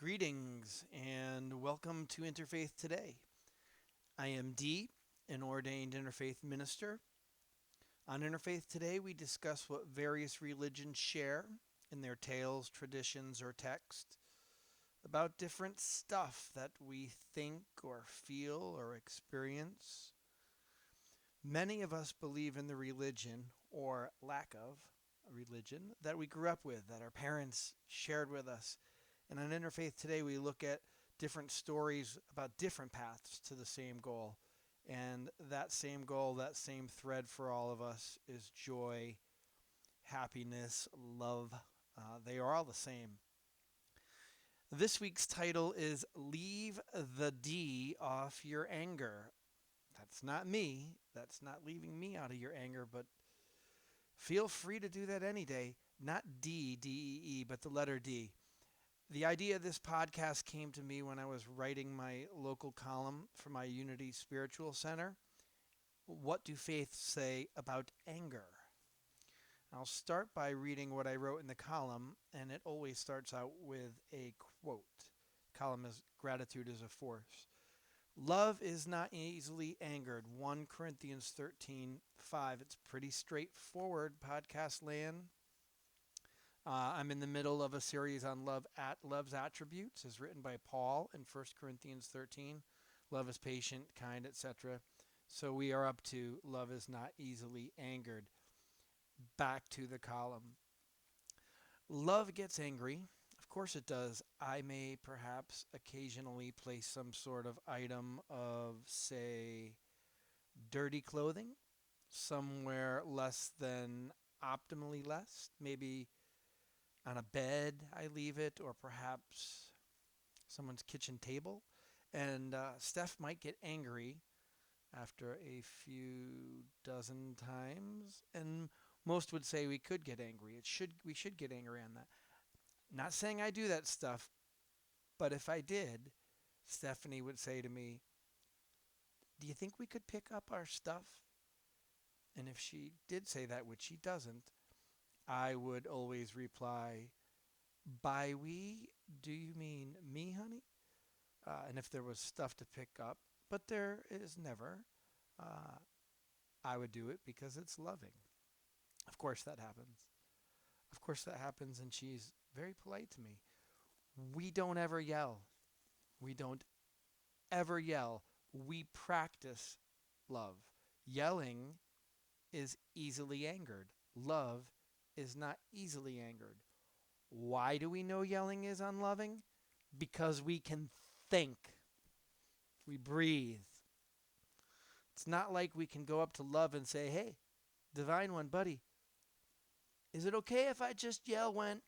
Greetings and welcome to Interfaith Today. I am Dee, an ordained interfaith minister. On Interfaith Today, we discuss what various religions share in their tales, traditions, or text about different stuff that we think or feel or experience. Many of us believe in the religion or lack of a religion that we grew up with, that our parents shared with us. And on Interfaith Today, we look at different stories about different paths to the same goal. And that same goal, that same thread for all of us is joy, happiness, love. They are all the same. This week's title is Leave the D Off Your Anger. That's not me. That's not leaving me out of your anger, but feel free to do that any day. Not D, D-E-E, but the letter D. The idea of this podcast came to me when I was writing my local column for my Unity Spiritual Center. What do faiths say about anger? I'll start by reading what I wrote in the column, and it always starts out with a quote. The column is Gratitude is a Force. Love is not easily angered. 1 Corinthians 13:5. It's pretty straightforward, podcast land. I'm in the middle of a series on love's attributes, as written by Paul in 1 Corinthians 13. Love is patient, kind, etc. So we are up to love is not easily angered. Back to the column. Love gets angry. Of course it does. I may perhaps occasionally place some sort of item of, say, dirty clothing somewhere less than optimally less. Maybe on a bed I leave it, or perhaps someone's kitchen table. And Steph might get angry after a few dozen times. And most would say we could get angry. We should get angry on that. Not saying I do that stuff, but if I did, Stephanie would say to me, "Do you think we could pick up our stuff?" And if she did say that, which she doesn't, I would always reply, "By we, do you mean me, honey?" And if there was stuff to pick up, but there is never, uh, I would do it because it's loving. Of course that happens. Of course that happens, and she's very polite to me. We don't ever yell. We don't ever yell. We practice love. Yelling is easily angered. Love is not easily angered. Why do we know yelling is unloving? Because we can think. We breathe. It's not like we can go up to love and say, "Hey, divine one, buddy, is it okay if I just yell when..."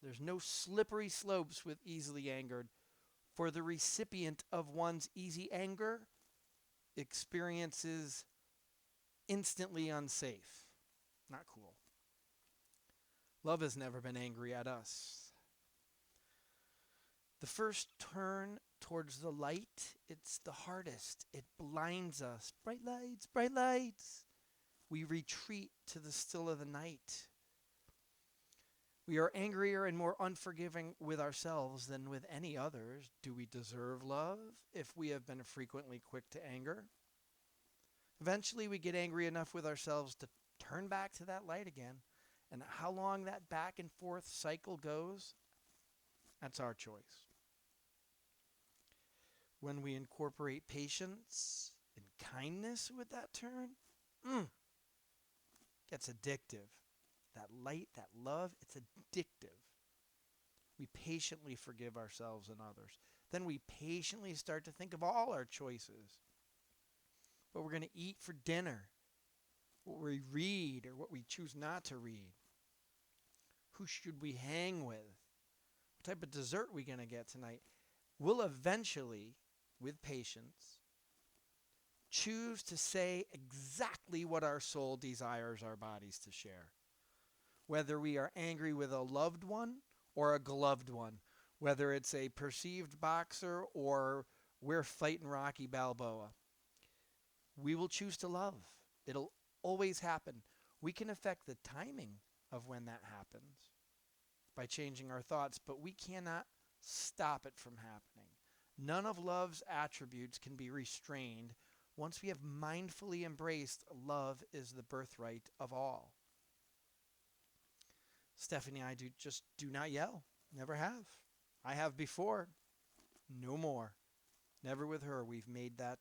There's no slippery slopes with easily angered. For the recipient of one's easy anger experiences instantly unsafe. Not cool. Love has never been angry at us. The first turn towards the light, it's the hardest. It blinds us. Bright lights, bright lights. We retreat to the still of the night. We are angrier and more unforgiving with ourselves than with any others. Do we deserve love if we have been frequently quick to anger? Eventually, we get angry enough with ourselves to turn back to that light again. And how long that back and forth cycle goes, that's our choice. When we incorporate patience and kindness with that turn, gets addictive. That light, that love, it's addictive. We patiently forgive ourselves and others. Then we patiently start to think of all our choices. What we're going to eat for dinner, what we read or what we choose not to read. Who should we hang with? What type of dessert are we going to get tonight? We'll eventually, with patience, choose to say exactly what our soul desires our bodies to share. Whether we are angry with a loved one or a gloved one, whether it's a perceived boxer or we're fighting Rocky Balboa, we will choose to love. It'll always happen. We can affect the timing of when that happens. by changing our thoughts, but we cannot stop it from happening. None of love's attributes can be restrained. Once we have mindfully embraced love is the birthright of all. Stephanie and I do not yell. Never have. I have before. No more. Never with her. We've made that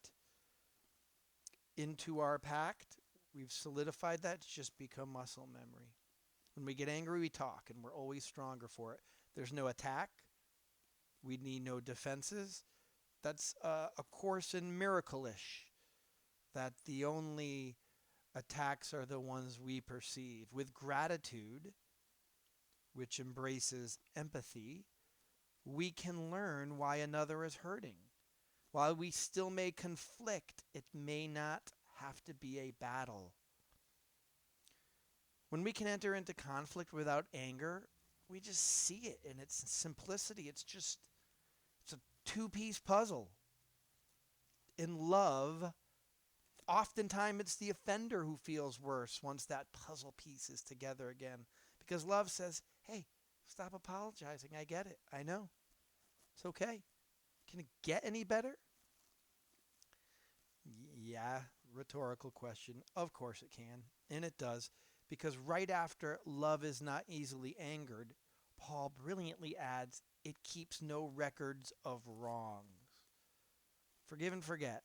into our pact. We've solidified that. It's just become muscle memory. When we get angry, we talk, and we're always stronger for it. There's no attack. We need no defenses. That's a course in miracle-ish, that the only attacks are the ones we perceive. With gratitude, which embraces empathy, we can learn why another is hurting. While we still may conflict, it may not have to be a battle. When we can enter into conflict without anger, we just see it in its simplicity. It's a two-piece puzzle. In love, oftentimes it's the offender who feels worse once that puzzle piece is together again. Because love says, hey, stop apologizing. I get it. I know. It's okay. Can it get any better? Yeah, rhetorical question. Of course it can. And it does. Because right after love is not easily angered, Paul brilliantly adds, it keeps no records of wrongs. Forgive and forget.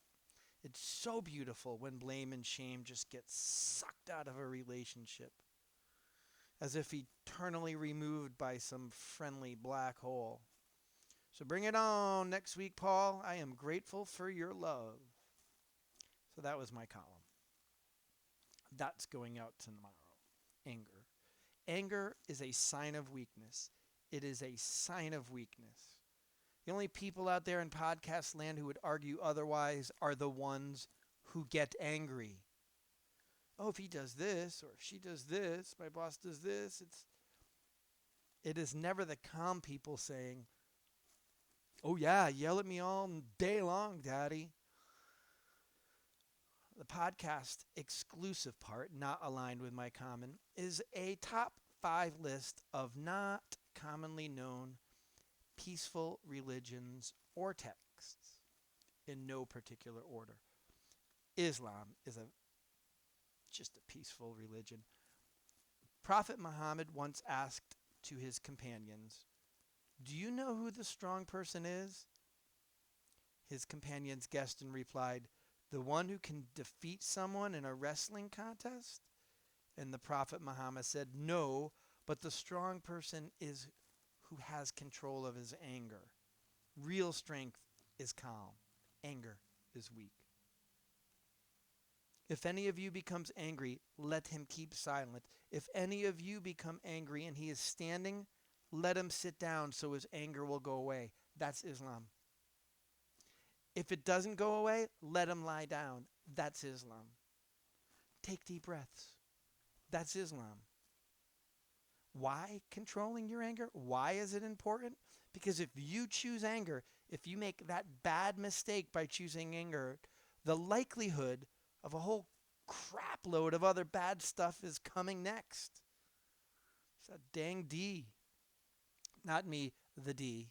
It's so beautiful when blame and shame just get sucked out of a relationship, as if eternally removed by some friendly black hole. So bring it on next week, Paul. I am grateful for your love. So that was my column. That's going out tomorrow. Anger. Anger is a sign of weakness. It is a sign of weakness. The only people out there in podcast land who would argue otherwise are the ones who get angry. Oh, if he does this, or if she does this, my boss does this. It is never the calm people saying, oh yeah, yell at me all day long, Daddy. The podcast exclusive part, not aligned with my common, is a top 5 list of not commonly known peaceful religions or texts in no particular order. Islam is just a peaceful religion. Prophet Muhammad once asked to his companions, do you know who the strong person is? His companions guessed and replied, the one who can defeat someone in a wrestling contest? And the Prophet Muhammad said, no, but the strong person is who has control of his anger. Real strength is calm. Anger is weak. If any of you becomes angry, let him keep silent. If any of you become angry and he is standing, let him sit down so his anger will go away. That's Islam. If it doesn't go away, let him lie down. That's Islam. Take deep breaths. That's Islam. Why controlling your anger? Why is it important? Because if you choose anger, if you make that bad mistake by choosing anger, the likelihood of a whole crap load of other bad stuff is coming next. It's that dang D. Not me, the D,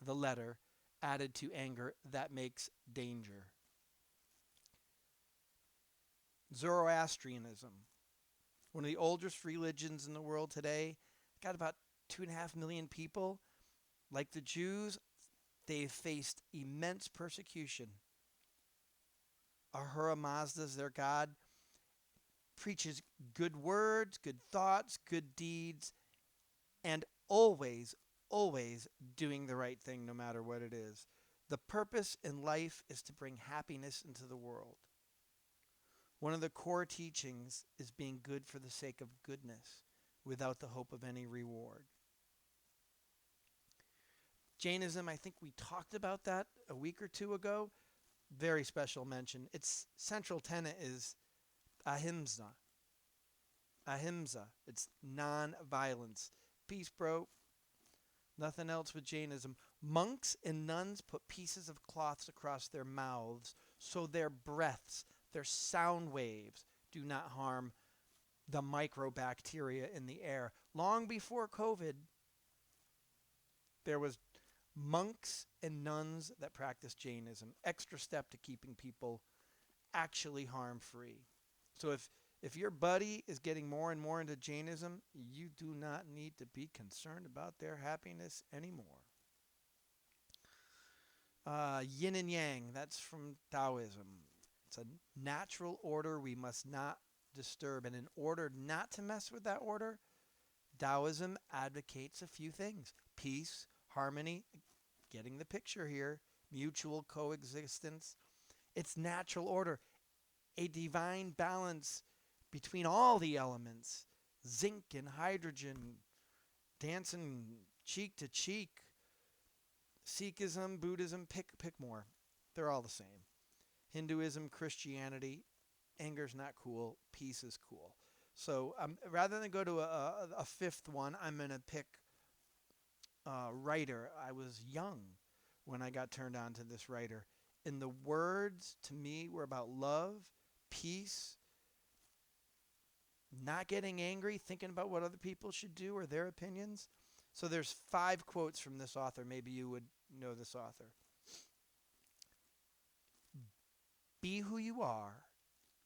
the letter, added to anger that makes danger. Zoroastrianism, one of the oldest religions in the world today, got about 2.5 million people. Like the Jews, they've faced immense persecution. Ahura Mazda's their god, preaches good words, good thoughts, good deeds, and always doing the right thing no matter what it is. The purpose in life is to bring happiness into the world. One of the core teachings is being good for the sake of goodness without the hope of any reward. Jainism, I think we talked about that a week or two ago. Very special mention. Its central tenet is ahimsa. Ahimsa. It's non-violence. Peace, bro. Nothing else with Jainism. Monks and nuns put pieces of cloths across their mouths so their breaths, their sound waves, do not harm the microbacteria in the air. Long before COVID, There was monks and nuns that practiced Jainism, extra step to keeping people actually harm-free. So if your buddy is getting more and more into Jainism, you do not need to be concerned about their happiness anymore. Yin and Yang, that's from Taoism. It's a natural order we must not disturb. And in order not to mess with that order, Taoism advocates a few things: peace, harmony, getting the picture here, mutual coexistence. It's natural order, a divine balance between all the elements, zinc and hydrogen, dancing cheek to cheek. Sikhism, Buddhism, pick more. They're all the same. Hinduism, Christianity, anger's not cool, peace is cool. So rather than go to a fifth one, I'm going to pick writer. I was young when I got turned on to this writer. And the words to me were about love, peace, not getting angry, thinking about what other people should do or their opinions. So there's 5 quotes from this author. Maybe you would know this author. Be who you are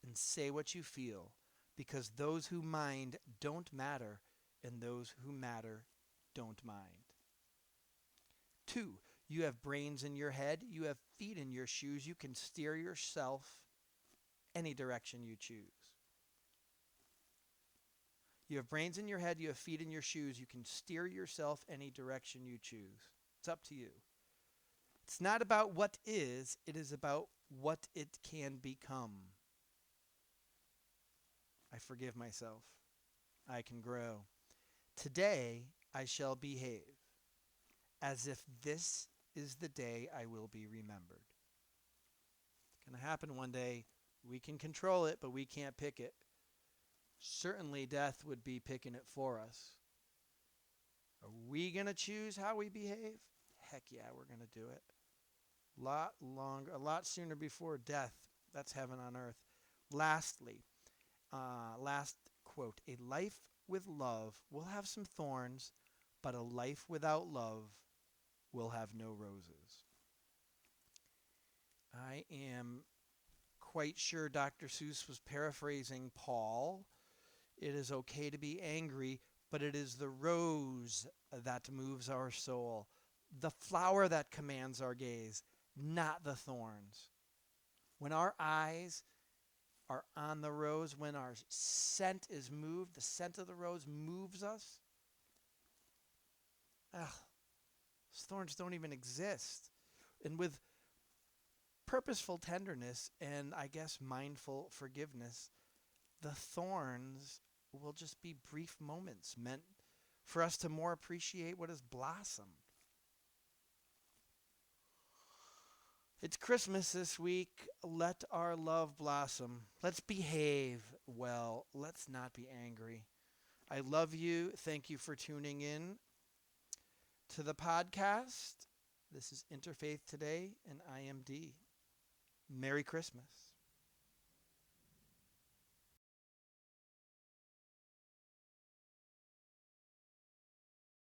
and say what you feel, because those who mind don't matter, and those who matter don't mind. 2, you have brains in your head, you have feet in your shoes, you can steer yourself any direction you choose. You have brains in your head, you have feet in your shoes, you can steer yourself any direction you choose. It's up to you. It's not about what is, it is about what it can become. I forgive myself. I can grow. Today I shall behave as if this is the day I will be remembered. It's going to happen one day. We can control it, but we can't pick it. Certainly death would be picking it for us. Are we going to choose how we behave? Heck yeah, we're going to do it. A lot sooner before death. That's heaven on earth. Lastly, last quote: a life with love will have some thorns, but a life without love will have no roses. I am quite sure Dr. Seuss was paraphrasing Paul. It is okay to be angry, but it is the rose that moves our soul, the flower that commands our gaze, not the thorns. When our eyes are on the rose, when our scent is moved, the scent of the rose moves us, those thorns don't even exist. And with purposeful tenderness and, I guess, mindful forgiveness, the thorns will just be brief moments meant for us to more appreciate what has blossomed. It's Christmas this week. Let our love blossom. Let's behave well. Let's not be angry. I love you. Thank you for tuning in to the podcast. This is Interfaith Today, and I am Dee. Merry Christmas.